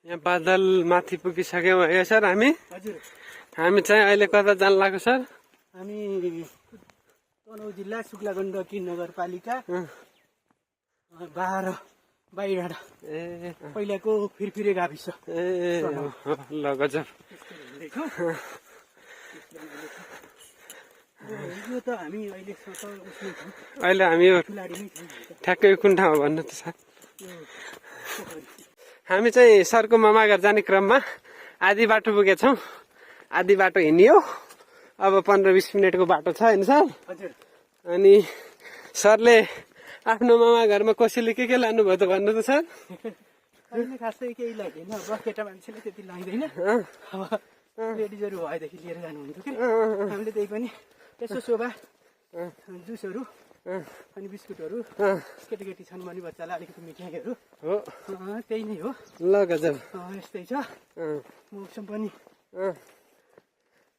यहाँ बादल माथि पुगिसक्यौँ है सर हामी हजुर हामी चाहिँ अहिले कता जान लाग्यो सर हामी तनहुँ जिल्ला शुक्ला गण्डकी नगरपालिका 12 बाइडाँडा ए पहिलाको फिरफिरे गाविस ए ल गजब यो त हामी अहिले उसमै छौँ अहिले हामी यो ठुलाडीमै छौँ ठ्याक्कै कुन ठाउँमा भन्नु त सर यो पोखरी हामी चाहिँ सरको मामा घर जाने क्रममा आधी बाटो पुगेछौँ आधी बाटो हिँडियो अब 15-20 मिनटको बाटो छ होइन सर हजुर अनि सरले आफ्नो मामा घरमा कसैले के लानुभयो त भन्नु त सर अहिले खासै केही लाग्दैन अब केटा मान्छेले त्यति लाग्दैन अब लेडिजहरू भएदेखि लिएर जानुहुन्थ्यो कि हामीले त्यही पनि यसो शोभा जुसहरू अनि बिस्कुटहरू केटाकेटी छन् भने बच्चालाई अलिकति मिठाईहरू हो त्यही नै हो ल गजब यस्तै छ मौसम पनि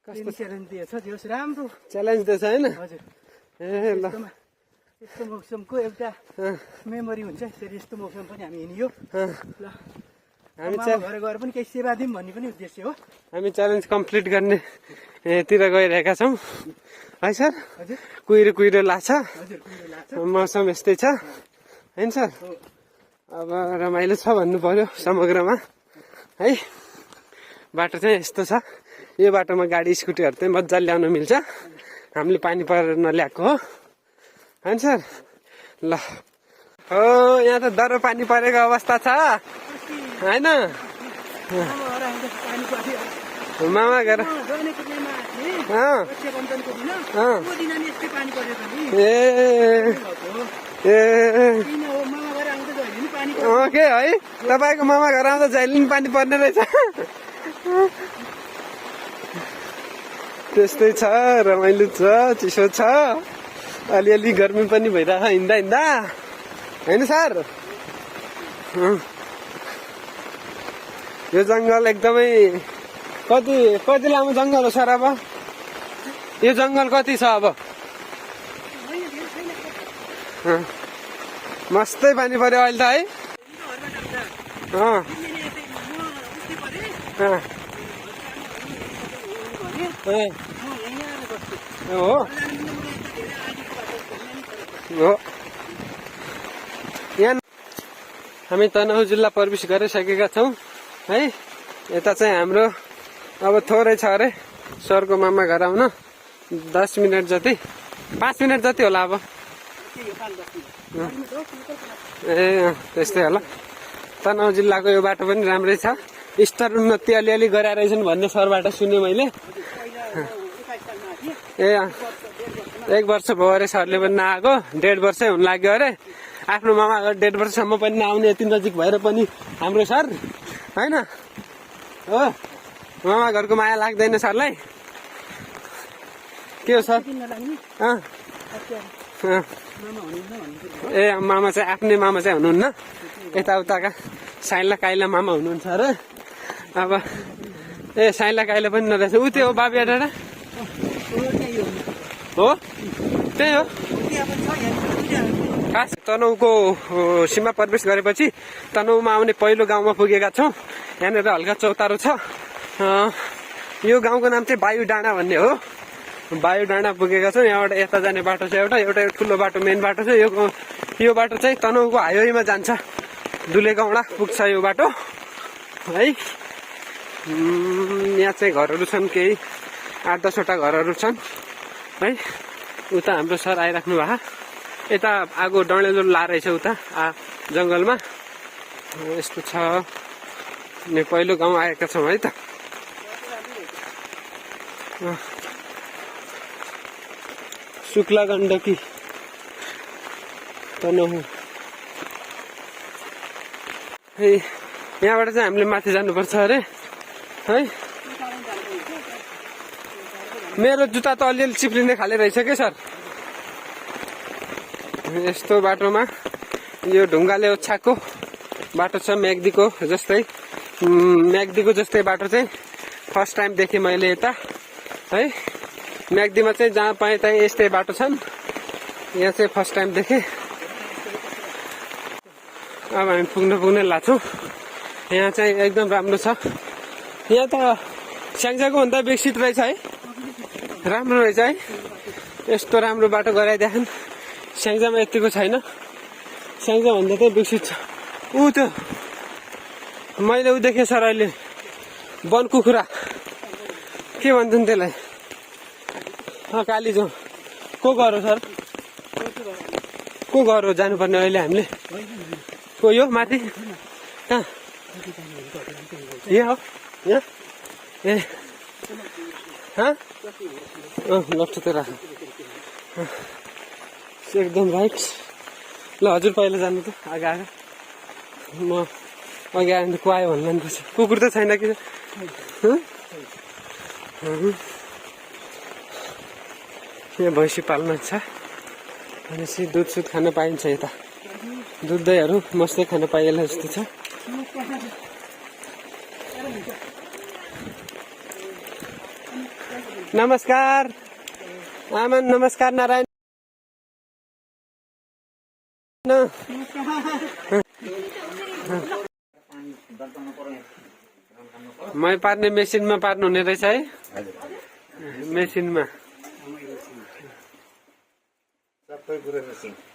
कस्तो च्यालेन्ज दिएछ जस राम्रो च्यालेन्ज दिएछ होइन हजुर ए ल यस्तो मौसमको एउटा मेमोरी हुन्छ यसरी यस्तो मौसम पनि हामी हिँडियो ल हामी घर गएर पनि केही सेवा दिउँ भन्ने पनि उद्देश्य हो हामी च्यालेन्ज कम्प्लिट गर्ने तिर गइरहेका छौँ है सर हजुर कुहिरो कुहिरो लाग्छ हजुर कुहिरो लाग्छ मौसम यस्तै छ होइन सर अब रमाइलो छ भन्नु पर्यो समग्रमा है बाटो चाहिँ यस्तो छ यो बाटोमा गाडी स्कुटीहरू चाहिँ मजाले ल्याउन मिल्छ हामीले पानी परेर नल्याएको हो होइन सर ल हो यहाँ त डह्रो पानी परेको अवस्था छ होइन मामा घर के है तपाईँको मामा घर आउँदा जहिले पनि पानी पर्ने रहेछ त्यस्तै छ रमाइलो छ चिसो छ अलिअलि गर्मी पनि भइरहेछ हिँड्दा हिँड्दा होइन सर यो जङ्गल एकदमै कति लामो जङ्गल हो सर अब यो जङ्गल कति छ अब मस्तै पानी पर्यो अहिले त है हो यहाँ हामी तनहुँ जिल्ला प्रवेश गरिसकेका छौँ है यता चाहिँ हाम्रो अब थोरै छ अरे सरको मामा घर आउन 10 मिनट जति 5 मिनट जति होला अब ए त्यस्तै होला तनहुँ जिल्लाको यो बाटो पनि राम्रै छ स्तर उन्नति अलिअलि गराइरहेछन् भन्ने सरबाट सुने मैले ए 1 वर्ष भयो अरे सरले पनि नआएको 1.5 वर्षै हुन लाग्यो अरे आफ्नो मामा घर 1.5 वर्षसम्म पनि नआउने यति नजिक भएर पनि हाम्रो सर होइन हो मामा घरको माया लाग्दैन सरलाई के हो सर ए मामा चाहिँ आफ्नै मामा चाहिँ हुनुहुन्न यताउताका साइला काइला मामा हुनुहुन्छ अरे अब ए साइला काइला पनि नरहेछ ऊ त्यो हो बाबिया डाँडा हो त्यही हो खास तनहुँको सीमा प्रवेश गरेपछि तनहुँमा आउने पहिलो गाउँमा पुगेका छौँ यहाँनिर हल्का चौतारो छ यो गाउँको नाम चाहिँ वायु डाँडा भन्ने हो वायु डाँडा पुगेका छौँ यहाँबाट यता जाने बाटो छ एउटा ठुलो बाटो मेन बाटो छ यो बाटो चाहिँ तनहुँको हाइवेमा जान्छ दुलेगौडा पुग्छ यो बाटो है यहाँ चाहिँ घरहरू छन् केही 8-10 वटा घरहरू छन् है उता हाम्रो सर आइराख्नु भएको यता आगो डडेलो लारहेछ उता जङ्गलमा यस्तो छ पहिलो गाउँ आएका छौँ है त शुक्ला गण्डकी तनहुँ है यहाँबाट चाहिँ हामीले माथि जानुपर्छ अरे है मेरो जुत्ता त अलिअलि चिप्लिने खाले रहेछ के सर यस्तो बाटोमा यो ढुङ्गाले ओछ्याएको बाटो छ म्याग्दीको जस्तै बाटो चाहिँ फर्स्ट टाइम देखेँ मैले यता है म्याग्दीमा चाहिँ जहाँ पाएँ त्यहीँ यस्तै बाटो छन् यहाँ चाहिँ फर्स्ट टाइम देखेँ अब हामी पुग्न लाग्छौँ यहाँ चाहिँ एकदम राम्रो छ। यहाँ त स्याङ्जाको भन्दा विकसित रहेछ है, राम्रो रहेछ है। यस्तो राम्रो बाटो गराइदिएन। स्याङ्जामा यतिको छैन, स्याङ्जा भन्दा त विकसित छ। त्यो मैले देखेँ सर अहिले वन कुखुरा के भन्छन् त्यसलाई, कालीजो को घर हो सर, को घर हो जानुपर्ने अहिले हामीले? को यो माथि कहाँ? यहाँ हो, यहाँ ए लट्ठु त राख एकदम राइट। ल हजुर पहिला जानु त आगा आगा, म अघि आयो भने को आयो भन्नु पर्छ। कुकुर त छैन कि यहाँ भैँसी पाल्न छ भनेपछि दुध सुध खान पाइन्छ। यता दुध दहीहरू मस्तै खान पाइएला जस्तो छ। नमस्कार आमा, नमस्कार नारायण। मै पार्ने मेसिनमा पार्नु हुने रहेछ है, मेसिनमा।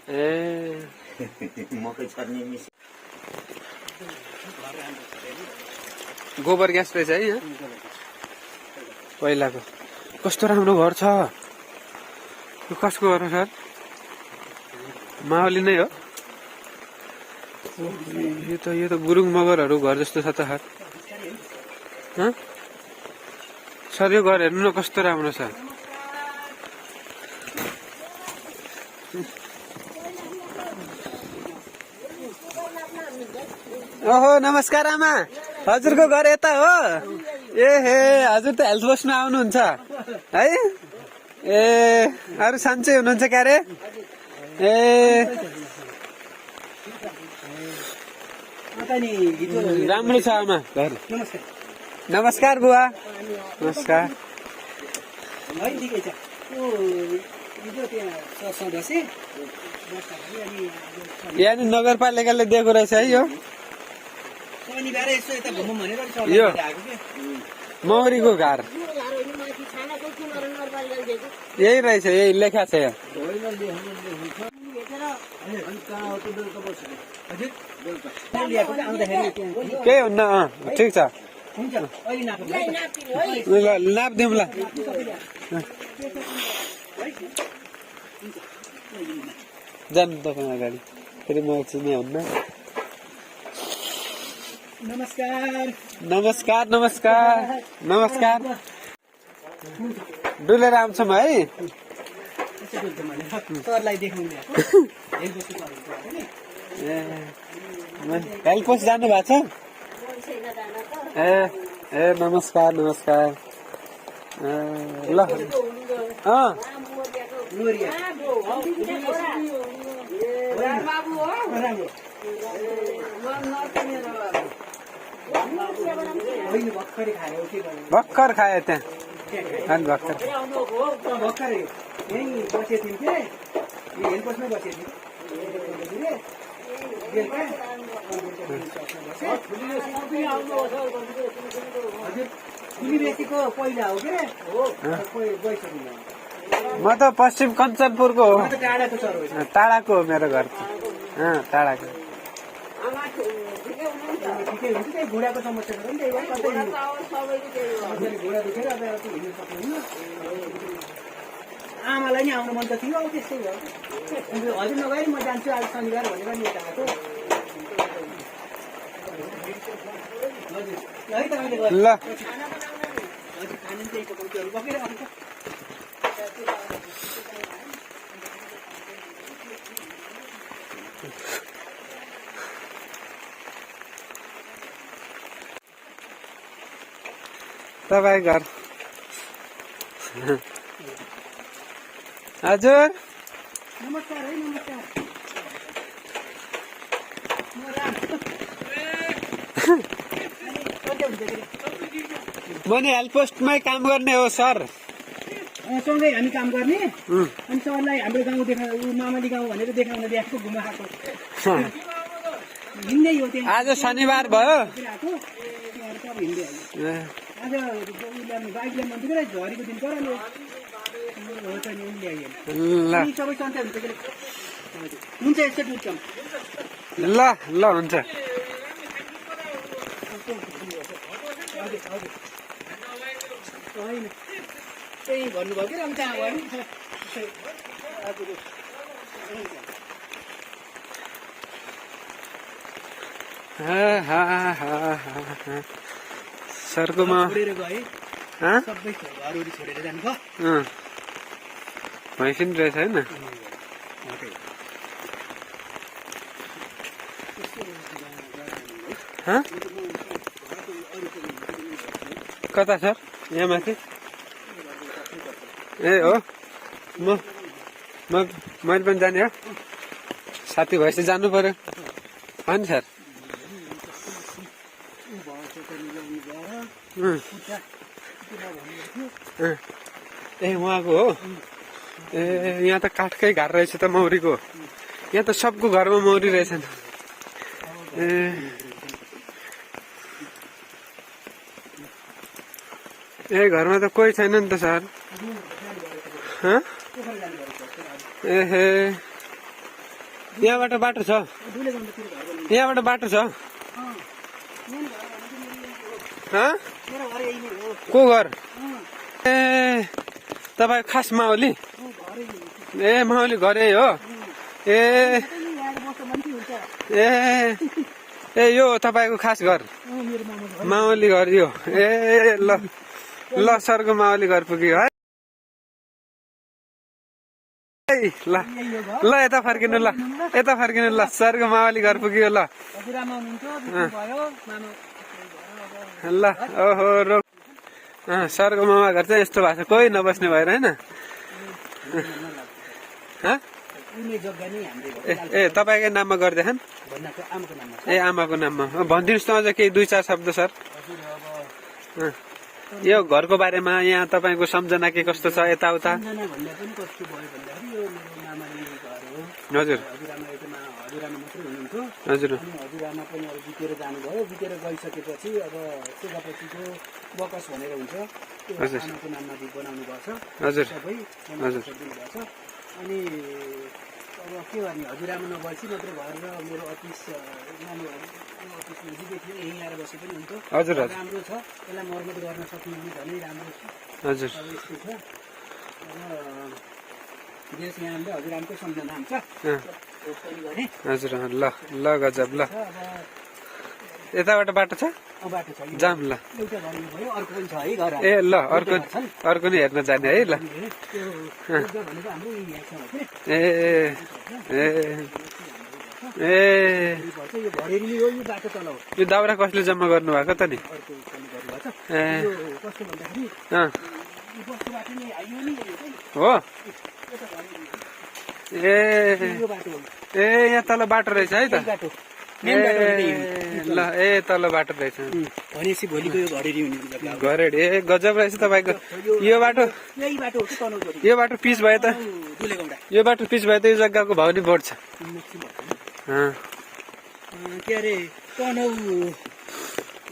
ए गोबर ग्यास रहेछ है यहाँ पहिलाको। कस्तो राम्रो घर छ। यो कसको घर हो सर? माओली नै हो। यो त गुरुङ मगरहरू घर जस्तो छ त सर। यो घर हेर्नु न कस्तो राम्रो छ। ओहो नमस्कार आमा, हजुरको घर यता हो? ए हे हजुर त हेल्थ पोस्टमा आउनुहुन्छ है? ए अरू सन्चै हुनुहुन्छ क्यारे? ए राम्रो छ आमा घर। नमस्कार बुवा। नमस्कार। यहाँनिर नगरपालिकाले दिएको रहेछ है यो मौरीको घर। यही रहेछ, यही लेखा छ यहाँ। केही हुन्न, ठिक छ। नाप दिउँ ल। जानु तपाईँ अगाडि, फेरि म चिने हुन्न। नमस्कार नमस्कार नमस्कार नमस्कार। डुलेर आउँछौँ है। हेल्प पोस्ट जानु भएको छ? ए नमस्कार नमस्कार। ल भर्खर खायो त्यहाँ अनि भर्खर म त पश्चिम कञ्चनपुरको हो, टाढाको हो मेरो घर। टाढाको आमालाई नि आउनु मन त थियो, अब त्यस्तै भयो। हजुर नगए म जान्छु आज शनिबार भनेर नि यता आएको। ल तपाईँ घर हजुर नमस्कार है, नमस्कार। म नि हेल्प पोस्टमै काम गर्ने हो सर। सँगै हामी काम गर्ने अनि सरलाई हाम्रो गाउँ मामाली गाउँ भनेर देखाउन ल्याएको घुमा खाएको। हिँड्दै हो त्यहाँ आज शनिबार भयो आएको त्यहाँ सब हिँड्दै आयो आज बाइक ल्याउनु भन्थ्यो कि झरीको दिन पर हो त नि उनले आइएन ल सबै सन्चै हुन्छ के हुन्छ यस्तो बुझ्छौँ ल ल हुन्छ होइन त्यही भन्नुभयो कि अनि कहाँ भयो सर्कोमा छोडेर गए हाँ? सबै घरहरू छोडेर जानुभयो भैँसी नि रहेछ होइन हाँ? कता सर यहाँ माथि ए हो मैले पनि जाने हो साथी भएपछि जानु पर्यो हो नि सर ए उहाँको हो ए यहाँ त काठकै घर रहेछ त मौरीको यहाँ त सबको घरमा मौरी रहेछ नि ए घरमा त कोही छैन नि त सर एहे यहाँबाट बाटो छ यहाँबाट बाटो छ को घर ए तपाईँ खास माओली ए माओली घरै हो ए ए ए यो तपाईँको खास घर माओली घर यो ए ल ल सरको माओली घर पुग्यो है ल ल यता फर्किनु ल यता फर्किनु ल सरको माओली घर पुग्यो ल ल ओहो रोक सरको मामा घर चाहिँ यस्तो भएको छ कोही नबस्ने भएर होइन ए तपाईँकै नाममा गरिदिएन ए आमाको नाममा भनिदिनुहोस् त अझ केही 2-4 शब्द सर यो घरको बारेमा यहाँ तपाईँको सम्झना के कस्तो छ यताउता हजुर हजुर हजुरआमा पनि अब बितेर जानुभयो बितेर गइसकेपछि अब सेवापछिको बकस भनेर हुन्छ त्यो आमाको नाममा बनाउनु भएको छ हजुर सबै हजुर दिनुभएको छ अनि अब के गर्ने हजुरआमा नभएपछि मात्र घर र मेरो अफिस अफिस नजिकै थियो यहीँ आएर बसे पनि हुन्थ्यो हजुर राम्रो छ यसलाई मर्मत गर्न सक्नु भने झनै राम्रो छ हजुर अब यस्तो छ अब देश यहाँले हजुरआमाकै सम्झना हुन्छ हजुर ल ल गजब ल यताबाट बाटो छ जाम ल ए ल अर्को नि हेर्न जाने है ल ए ए ए यो दाउरा कसले जम्मा गर्नु भएको त नि ए हो ए ए यहाँ तल बाटो रहेछ है त ल ए तल बाटो रहेछ भनेपछि भोलिको यो घरेडी ए गजब रहेछ तपाईँको यो बाटो पिच भए त यो बाटो पिच भए त यो जग्गाको भाउ नि बढ्छ के अरे तनौ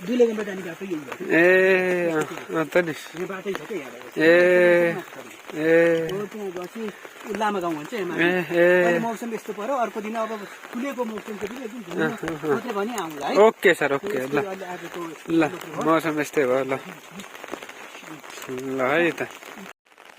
दुलेगम्बा जाने बाटो यही भयो ए त नि बाटै छ क्या ए ए त्यहाँपछि लामा गाउँ भन्छ मौसम यस्तो पर्यो अर्को दिन अब खुलेको मौसमको दिन मात्रै भने आउँला है ओके सर ओके ल ल मौसम यस्तै भयो ल ल है त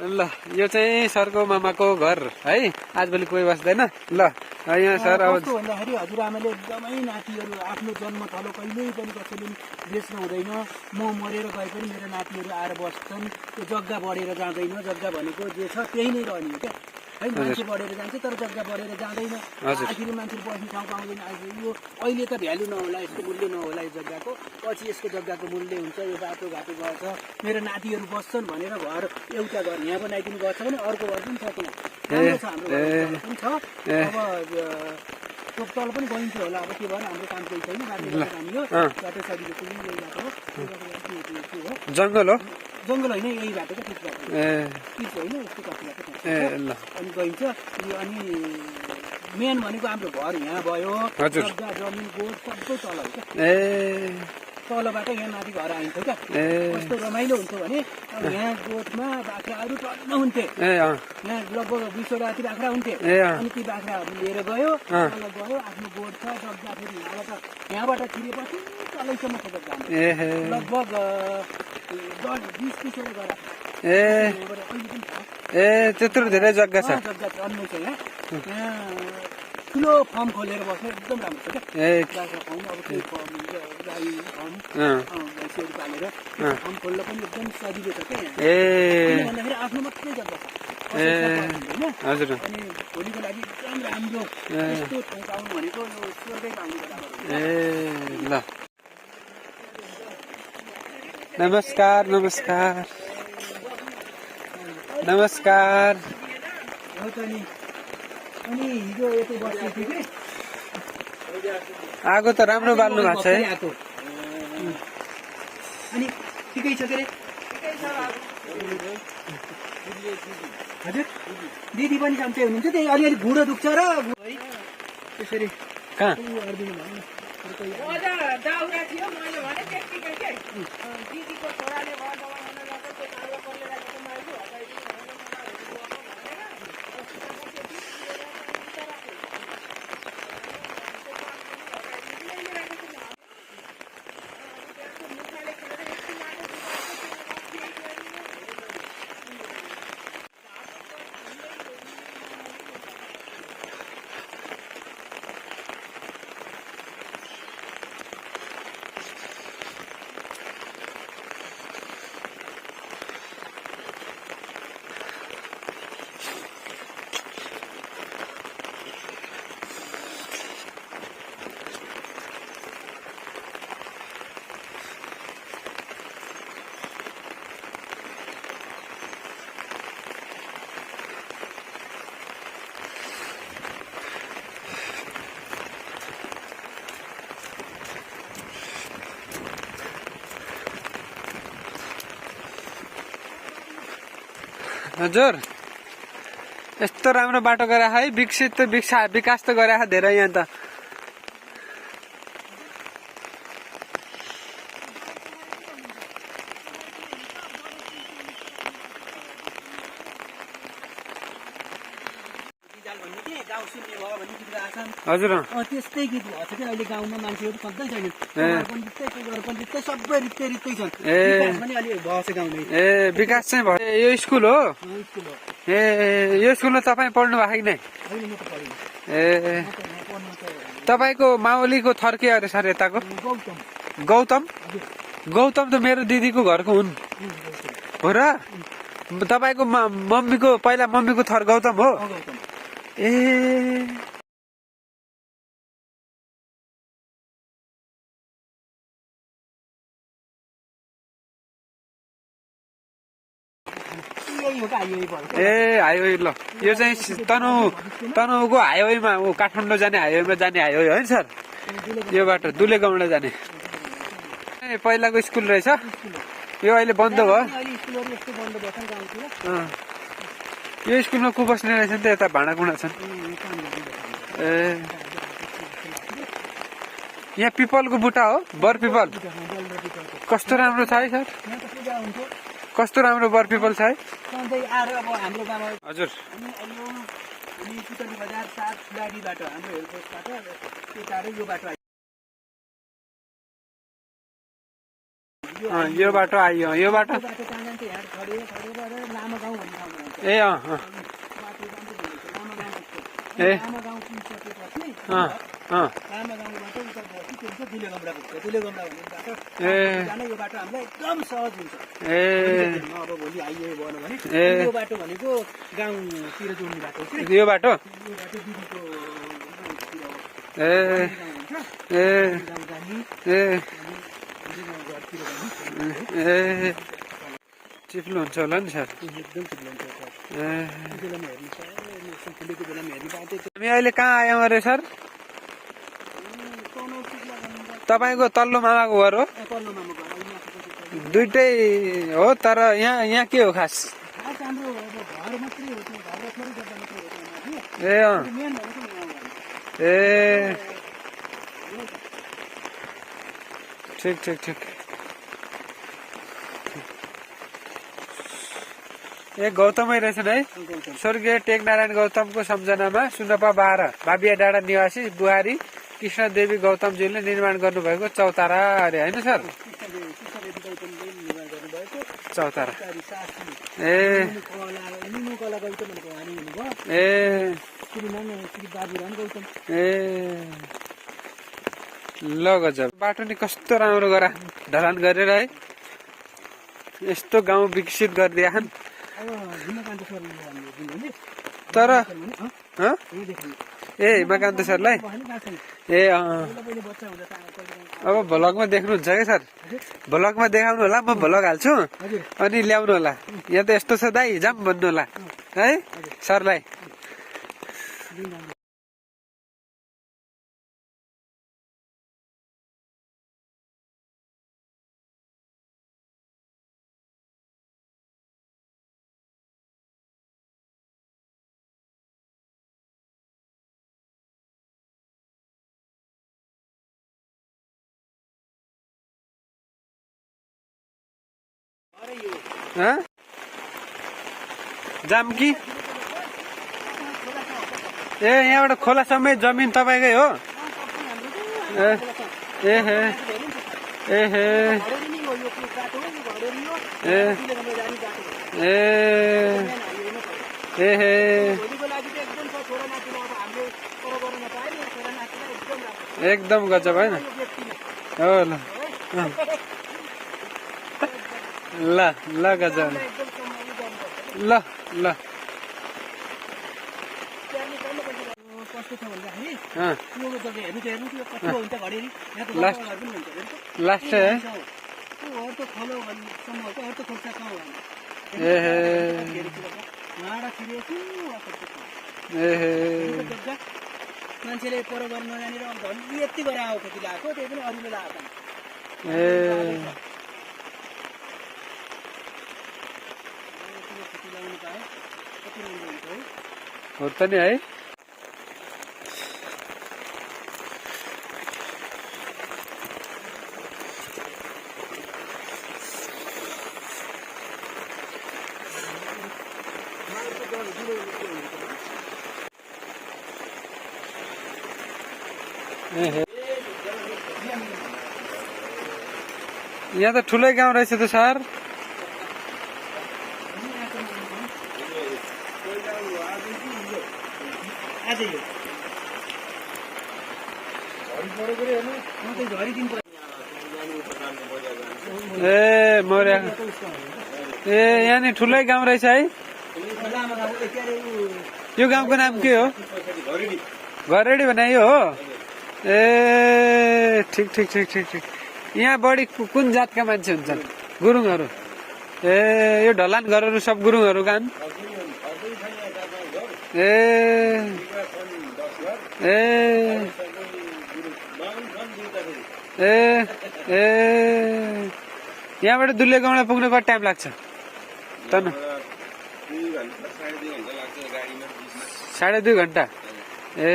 ल यो चाहिँ सरको मामाको घर है आजभोलि कोही बस्दैन ल यहाँ सर अब भन्दाखेरि हजुरआमाले एकदमै नातिहरू आफ्नो जन्म थलो कहिल्यै पनि कसैले बेच्नु हुँदैन म मरेर गए पनि मेरो नातिहरू आएर बस्छन् त्यो जग्गा बढेर जाँदैन जग्गा भनेको जे छ त्यही नै रहने हो क्या है मान्छे बढेर जान्छ तर जग्गा बढेर जाँदैन आखिर मान्छेले बस्ने ठाउँ पाउँदैन यो अहिले त भ्यालु नहोला यसको मूल्य नहोला यो जग्गाको पछि यसको जग्गाको मूल्य हुन्छ यो बाटोघाटो गएछ मेरो नातिहरू बस्छन् भनेर घर एउटा घर यहाँ बनाइदिनु गएको छ भने अर्को घर पनि छ त्यहाँ राम्रो छ हाम्रो पनि छ अब त्यो तल पनि गइन्छ होला अब के भयो हाम्रो काम केही छैन बाटो काम यो बाटो सजिलो पनि यही बाटो हो जङ्गल हो जङ्गल होइन यही बाटो क्या पिच होइन यस्तो कति बाटो ए ल अनि गइन्छ अनि मेन भनेको हाम्रो घर यहाँ भयो, हजुर। जग्गा जमिन गोठ सबै तल हो क्या, ए तलबाट यहाँ माथि घर आइन्छ क्या। ए कस्तो रमाइलो हुन्छ भने अब यहाँ गोठमा बाख्राहरू टन्न हुन्थे, ए यहाँ लगभग 20 वटा जति बाख्रा हुन्थे। ए अनि ती बाख्राहरू लिएर गयो, तल गयो, आफ्नो गोठ छ, जग्गा फेरि यहाँबाट छिरेपछि तलैसम्म खबर जान्छ, ए लगभग 10-20 वटा गरा ए अहिले पनि छ। ए त्यत्रो धेरै जग्गा छ। जग्गा अन्य छ यहाँ, यहाँ ठुलो फर्म खोलेर बस्नु एकदम राम्रो छ क्या। ए बाख्रा फर्म, अब केही फर्म, गाई फर्म, अँ भैँसीहरू पालेर फर्म खोल्न पनि एकदम सजिलो छ क्या यहाँ। ए किन भन्दाखेरि आफ्नो मात्रै जग्गा छ, होइन। हजुर अनि भोलिको लागि एकदम राम्रो यस्तो ठाउँ पाउनु भनेको यो स्वर्गै पाउनु बराबर हो। ए ल नमस्कार नमस्कार नमस्कार। हो त नि। अनि हिजो यतै बसेको थियो कि आगो त राम्रो बाल्नु भएको छ है। आएको। अनि ठिकै छ के अरे? हजुर दिदी पनि सन्चै हुनुहुन्छ, त्यही अलिअलि घुँडो दुख्छ र है त्यसरी कहाँ गरिदिनु भयो नि। दाउरा थियो, मैले भने त्यतिकै के दिदीको छोराले घर दबाउन गएको त्यो दाउरा कसले राखेको मैले हटाइदिनु हजुर यस्तो राम्रो बाटो गरे है, विकसित त विकास त गरे धेरै यहाँ त। गाउँ सुन्ने भयो भने गीत गाछन्। हजुर त्यस्तै गीत भएको छ क्या अहिले गाउँमा, मान्छेहरू सधैँ छैनन्, पञ्चायतै सबै रित्तै छन्। विकास पनि अलि भएको छ गाउँमै। ए विकास चाहिँ भयो। यो स्कुल हो? स्कुल हो। ए यो स्कुलमा तपाईँ पढ्नु भएको कि नै? अहिले म त पढिनँ, ए पढ्नु त तपाईँको माओलीको थर के अरे सर यताको? गौतम। गौतम? हजुर गौतम त मेरो दिदीको घरको हुन् हो र? तपाईँको मम्मीको पहिला मम्मीको थर गौतम हो? गौतम। ए यही हो क्या हाइवे भयो। ए हाइवे ल यो चाहिँ तनहुको हाइवेमा ऊ काठमाडौँ जाने हाइवेमा जाने हाइवे हो नि सर? यो बाटो दुले गाउँडा जाने। ए पहिलाको स्कुल रहेछ यो, अहिले बन्द भयो। अहिले स्कुलहरू यस्तो बन्द भएको छ गाउँतिर। अँ यो स्कुलमा को बस्ने रहेछ नि त? यता भाँडाकुँडा छन्। ए यहाँ पिपलको बुट्टा हो, बर पिपल। कस्तो राम्रो छ है सर, यहाँ त पूजा हुन्थ्यो कस्तो राम्रो बर पिपल छ है। सधैँ आएर अब हाम्रो गाउँमा हजुर अनि अहिले हामी पुतली बजार 7 गाडीबाट हाम्रो हेलपोस्टबाट त्यो टाढो यो बाटो आयो। यो बाटो आइयो, यो बाटो बाटो कहाँ जान्छ? यहाँ खड्यो गरेर लामा गाउँ भन्ने ठाउँमा जान्छ। ए अँ बाटो जान्छ लामा गाउँ पुग्छ। ए लामा गाउँ पुगिसकेपछि अँ अँ लामा गाउँबाट उता गएपछि त्यो हुन्छ दुले गमरा पुग्छ। दुले गमरा भन्ने बाटो ए जाने यो बाटो हामीलाई एकदम सहज हुन्छ। ए अब भोलि हाइवे भयो भने ए यो बाटो भनेको गाउँतिर जोड्ने बाटो हो कि यो बाटो यो बाटो दिदीको ए ए गाउँ जाने ए अनि घरतिर जाने ए चिप्लो हुन्छ होला नि सर। एकदम ठिक हुन्छ। ए त्यो बेलामा हेर्नु छ, फुलेको बेलामा हेर्नु पाएको थियो। हामी अहिले कहाँ आयौँ अरे सर? तनहुँ पुग्ला भन्नु तपाईँको तल्लो मामाको घर हो? तल्लो मामाको घर अहिले माथिको दुइटै हो तर यहाँ के हो खास? खास हाम्रो अब घर मात्रै हो, त्यो घर र थोरै जग्गा मात्रै हो त्यहाँ माथि। ए अँ मेन भनेको यहाँ हो। ए ठिक ठिक ठिक ए गौतमै रहेछन् है स्वर्गीय टेकनारायण गौतमको सम्झनामा सुनपा 12 बाबिया डाँडा निवासी बुहारी कृष्ण देवी गौतमजीले निर्माण गर्नुभएको चौतारा अरे होइन सर चौतारा ए ए ए ल गजब बाटो नि कस्तो राम्रो गरा ढलान गरेर है यस्तो गाउँ विकसित गरिदिएछन् तर ए हिमाकान्त सरलाई ए अब भ्लगमा देख्नुहुन्छ क्या सर भ्लगमा देखाउनु होला म भ्लग हाल्छु अनि ल्याउनु होला यहाँ त यस्तो छ दाइ जाम भन्नु होला है सरलाई जाम कि ए यहाँबाट खोलासम्मै जमिन तपाईँकै हो ए हे ए हे ए ए हे एकदम गजब होइन हो ल ल ल गजब ल ल लास्ट है मान्छेले पर गर्न नजानेर यति गरेर आएको खेती लगाएको त्यही पनि अरूले लगाएको हो त नि है यहाँ त ठुलै गाउँ रहेछ त सर ए मर्या ए यहाँ नि ठुलै गाउँ रहेछ है यो गाउँको नाम के हो घरेडी भने यो हो ए ठिक ठिक ठिक ठिक ठिक यहाँ बढी कुन जातका मान्छे हुन्छन् गुरुङहरू ए यो ढलान घरहरू सब गुरुङहरू गान् ए ए ए ए यहाँबाट दुले गाउँलाई पुग्न कति टाइम लाग्छ त 2.5 घन्टा ए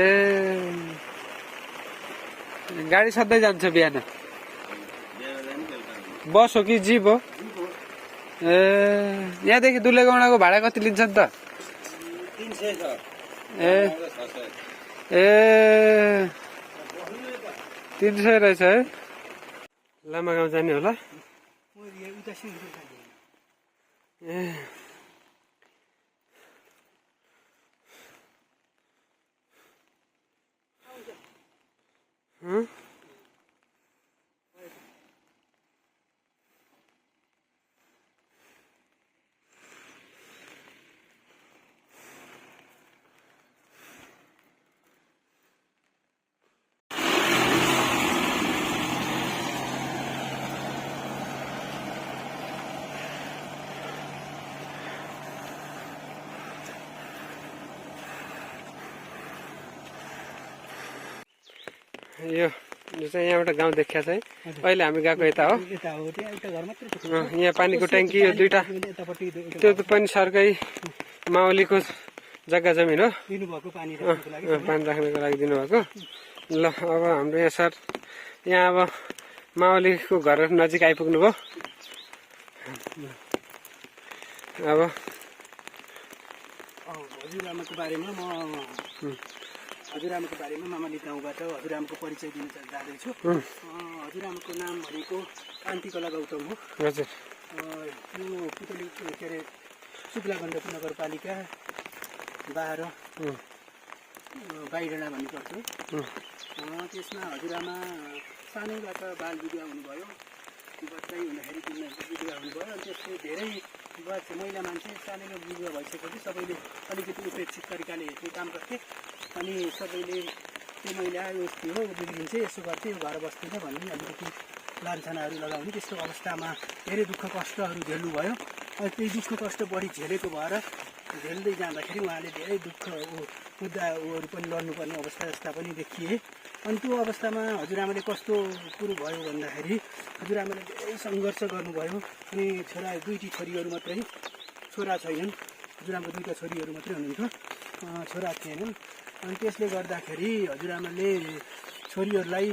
गाडी सधैँ जान्छ बिहान बस हो कि जीप हो ए यहाँदेखि दुले गाउँको भाडा कति लिन्छन् त 300 छ ए ए 300 रहेछ है लामा गाउँ जाने होला ए यो चाहिँ यहाँबाट गाउँ देखिया छ है अहिले हामी गएको यता हो यहाँ पानीको ट्याङ्की यो दुईटा त्यो पनि सरकै माओलीको जग्गा जमिन हो दिनुभएको पानी राख्नुको लागि पानी राख्नको लागि दिनुभएको ल अब हाम्रो यहाँ सर यहाँ अब माओलीको घर नजिक आइपुग्नु भयो अब हजुरआमाको बारेमा म हजुरआमाको बारेमा मामाली गाउँबाट हजुरआमाको परिचय दिन जाँदैछु हजुरआमाको नाम भनेको कान्तिकला गौतम हो हजुर यो पुतली के अरे शुक्ला गण्डकी नगरपालिका 12 बाइडडा भन्ने पर्छ त्यसमा हजुरआमा सानैबाट बाल विवाह हुनुभयो बच्चै हुँदाखेरि विवाह हुनुभयो अनि त्यसले धेरै महिला मान्छे सानैमा विवाह भइसकेपछि सबैले अलिकति उपेक्षित तरिकाले हेर्ने काम गर्थे अनि सबैले त्यो महिला यस्तो हो बिग्रिन्छ यसो गर्थे यो घर बस्दैन भन्ने अलिकति लान्छनाहरू लगाउने त्यस्तो अवस्थामा धेरै दुःख कष्टहरू झेल्नुभयो अनि त्यही दुःख कष्ट बढी झेलेको भएर झेल्दै जाँदाखेरि उहाँले धेरै दुःख मुद्दाहरू पनि लड्नुपर्ने अवस्था जस्ता पनि देखिए अनि त्यो अवस्थामा हजुरआमाले कस्तो कुरो भयो भन्दाखेरि हजुरआमाले धेरै सङ्घर्ष गर्नुभयो अनि दुईटी छोरीहरू मात्रै छोरा छैनन् हजुरआमाको दुईवटा छोरीहरू मात्रै हुनुहुन्थ्यो छोरा थिएनन् अनि त्यसले गर्दाखेरि हजुरआमाले छोरीहरूलाई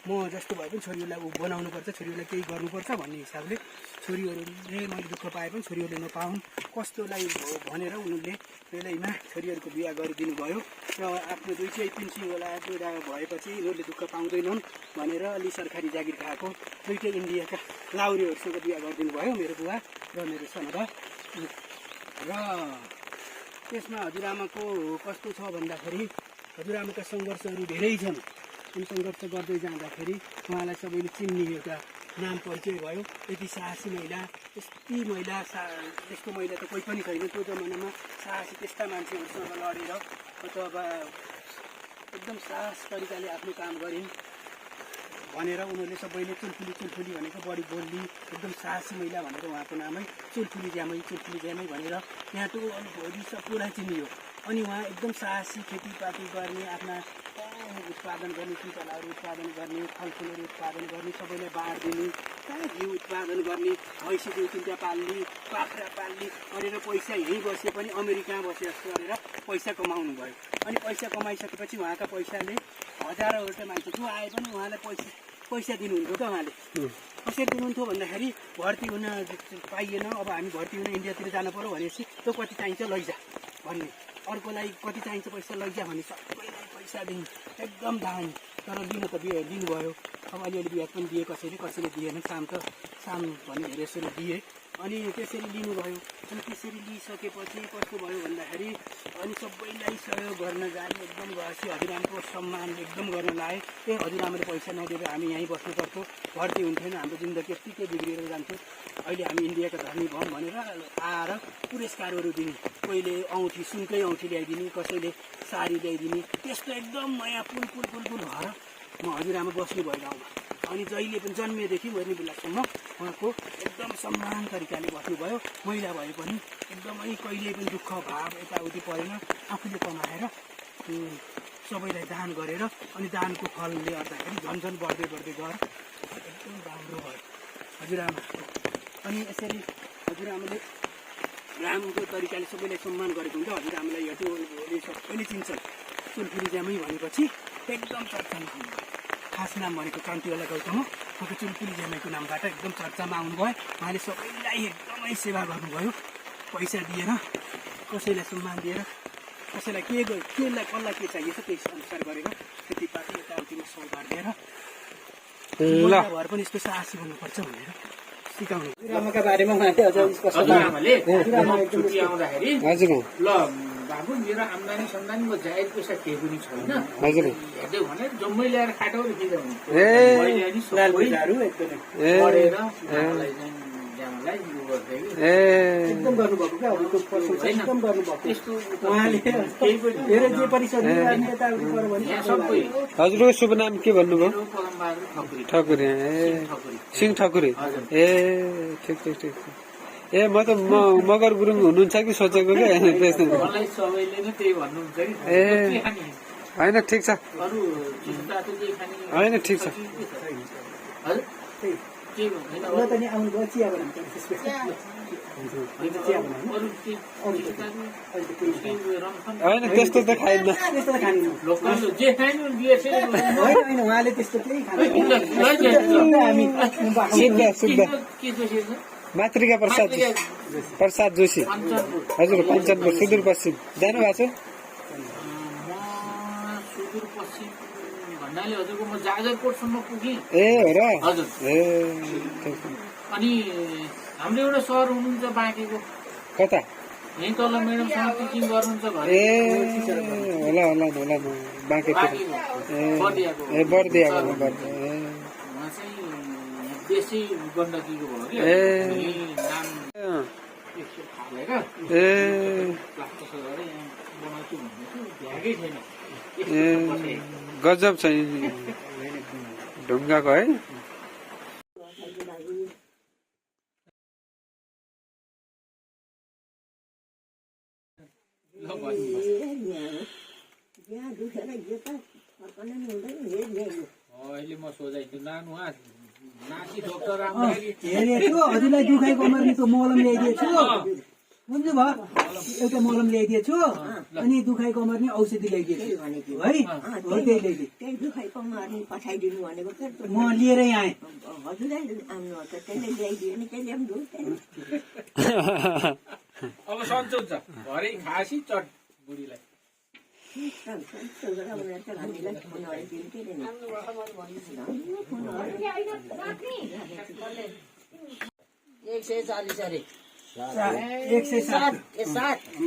म जस्तो भए पनि छोरीहरूलाई बनाउनुपर्छ छोरीहरूलाई केही गर्नुपर्छ भन्ने हिसाबले छोरीहरूले मैले दुःख पाए पनि छोरीहरूले नपाउन् कस्तोलाई भनेर उनीहरूले बेलैमा छोरीहरूको बिहा गरिदिनु भयो र आफ्नो दुईटै पिन्सी होला दुईवटा भएपछि उनीहरूले दुःख पाउँदैनन् भनेर अलि सरकारी जागिर खाएको दुईटै इन्डियाका लाउरेहरूसँग बिहा गरिदिनु भयो मेरो बुवा र मेरो सनबा र त्यसमा हजुरआमाको कस्तो छ भन्दाखेरि हजुरआमाका सङ्घर्षहरू धेरै छन् अनि सङ्घर्ष गर्दै जाँदाखेरि उहाँलाई सबैले चिन्ने एउटा नाम परिचय भयो यति साहसी महिला यति महिला त्यस्तो महिला त कोही पनि छैन त्यो जमानामा साहसी त्यस्ता मान्छेहरूसँग लडेर अथवा एकदम साहस तरिकाले आफ्नो काम गरिन् भनेर उनीहरूले सबैले चुलफुली भनेको बढी बोल्ली एकदम साहसी महिला भनेर उहाँको नामै चुलफुली ज्यामै भनेर यहाँ त भोलि सबैलाई चिनियो अनि उहाँ एकदम साहसी खेतीपाती गर्ने आफ्ना उत्पादन गर्ने सुन्तलाहरू उत्पादन गर्ने फलफुलहरू उत्पादन गर्ने सबैलाई बाँडिदिने घिउ उत्पादन गर्ने भैँसी 2-3टा पाल्ने बाख्रा पाल्ने गरेर पैसा यहीँ बसे पनि अमेरिका बसे जस्तो गरेर पैसा कमाउनु भयो अनि पैसा कमाइसकेपछि उहाँका पैसाले हजारौँवटा मान्छे जो आए पनि उहाँलाई पैसा दिनुहुन्थ्यो त उहाँले कसरी दिनुहुन्थ्यो भन्दाखेरि भर्ती हुन पाइएन अब हामी भर्ती हुन इन्डियातिर जानु पऱ्यो भनेपछि त्यो कति चाहिन्छ लैजा भन्ने अर्कोलाई कति चाहिन्छ पैसा लैजा भन्ने सबैलाई पैसा दिनु एकदम दामी तर लिनु त लिनुभयो अब अलिअलि ब्याज पनि दिए कसैले दिएन साम भन्ने हेरेर दिए अनि त्यसरी लिनुभयो अनि त्यसरी लिइसकेपछि कस्तो भयो भन्दाखेरि अनि सबैलाई सहयोग गर्न जाने एकदम गएपछि हजुरआमाको सम्मान एकदम गर्न लाए हजुरआमाले पैसा नदिएर हामी यहीँ बस्नुपर्थ्यो भर्ती हुन्थेन हाम्रो जिन्दगी यत्तिकै बिग्रिएर जान्थ्यो अहिले हामी इन्डियाका धनी भयौँ भनेर आएर पुरस्कारहरू दिने कोहीले औँठी सुनकै औँठी ल्याइदिने कसैले साडी ल्याइदिने त्यस्तो एकदम माया पुल भएर म हजुरआमा बस्नुभयो गाउँमा अनि जहिले पनि जन्मेदेखि मर्ने बेलासम्म उहाँको एकदम सम्मान तरिकाले बस्नुभयो महिला भए पनि एकदमै कहिले पनि दुःख भाव यताउति परेन आफूले कमाएर सबैलाई दान गरेर अनि दानको फलले गर्दाखेरि झन् बढ्दै गएर एकदम राम्रो भयो हजुरआमा अनि यसरी हजुरआमाले राम्रो तरिकाले सबैलाई सम्मान गरेको हुन्छ हजुरआमालाई हेर्दै सबैले चिन्छन् चुलफुली ज्यामै भनेपछि एकदम चर्चामा आउनुभयो खास नाम भनेको कान्तिवाला गौतम हो उहाँको चुलफुली ज्यामैको नामबाट एकदम चर्चामा आउनुभयो उहाँले सबैलाई एकदमै सेवा गर्नुभयो पैसा दिएर कसैलाई सम्मान दिएर कसैलाई कसलाई के चाहिएको त्यही अनुसार गरेर खेतीपाती यताउतिमा सहयोग दिएर भएर पनि यस्तो साहसी हुनुपर्छ भनेर सिकाउनु हजुरआमाका बारेमा उहाँले अझ हजुर ल बाबु मेरो आम्दानी सम्दानीको जायज पैसा केही पनि छैन हजुर हेर्दै भने जम्मै ल्याएर खाटो एकदम गर्नुभएको क्या एकदम गर्नुभएको उहाँले जे पनि हजुरको शुभ नाम के भन्नुभयो ठकुरी सिंह ठकुरी ए ठिक ए म त मगर गुरुङ हुनुहुन्छ कि सोचेको क्या सबैले नै त्यही भन्नुहुन्छ ए होइन ठिक छ होइन ठिक छ ल त नि आउनुभयो चिया बनाउनु त्यसपछि चिया बनाउनु होइन त्यस्तो त खाइन्न त्यस्तो त खानु जे खानु बियर होइन होइन उहाँले त्यस्तो केही खानु हामी शुद्ध मातृका प्रसाद जोशी हजुर पञ्चनपुर सुदूरपश्चिम जानु भएको छ सुदूरपश्चिम भन्नाले हजुरको म जाजरकोटसम्म पुगेँ ए हो र हजुर ए अनि हाम्रो एउटा सर हुनुहुन्छ बाँकेको कता यहीँ तल म्याडमसँग टिचिङ गर्नुहुन्छ ए होला बाँकेतिर ए बर्दियाको उहाँ चाहिँ बेसी गण्डकीको भयो कि ए नाम थालेका ए प्लास्टर गरेर यहाँ बनाउँछु भन्दै थियो भ्याएकै छैन ए गजब छ ढुङ्गाको है अहिले म सोधाइछु नानु नाति डक्टर राम्रो हेरेछु हजुरलाई दुखाइ कमर्नेको मलम ल्याइदिएछु बुझ्नुभयो एउटा मलम ल्याइदिएछु अनि दुखाइ कमर्ने औषधि ल्याइदिएछु है हो त्यही ल्याइदिए त्यही दुखाइ कमर्ने पठाइदिनु भनेको म लिएरै आएँ हजुरलाई आउनु त त्यसले ल्याइदियो भने त्यसले पनि दुध अब सन्चो हुन्छ घरै खासी चट बुढीलाई हामीलाई फोन गरिदिन्थ्यो नि 140 अरे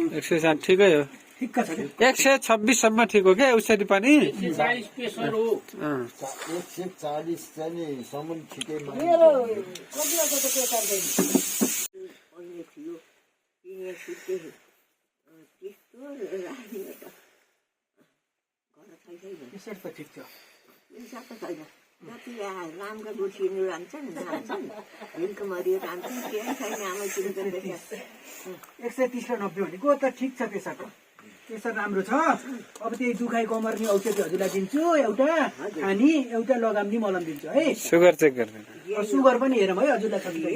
160 ठिकै हो ठिक्क छ 126सम्म ठिक हो क्या औषधि पनि 140 प्रेसर हो 140 चाहिँ सम्म ठिकै मेरो कतिवटा त प्रेसर छैन अहिले थियो त्यस्तो राख्ने त गर्न छैन त्यसरी त ठिक छ पैसा त छैन जति रामका गुठिनु लान्छन् हिलको मरियो लान्छन् केही छैन आमा किनेर 130 र 90 भनेको त ठिक छ प्रेसर राम्रो छ अब त्यही दुखाइ कमर्ने औषधि हजुरलाई दिन्छु एउटा खानी एउटा लगाउने मलम दिन्छु है सुगर चेक गर्दैन सुगर पनि हेरौँ है हजुरलाई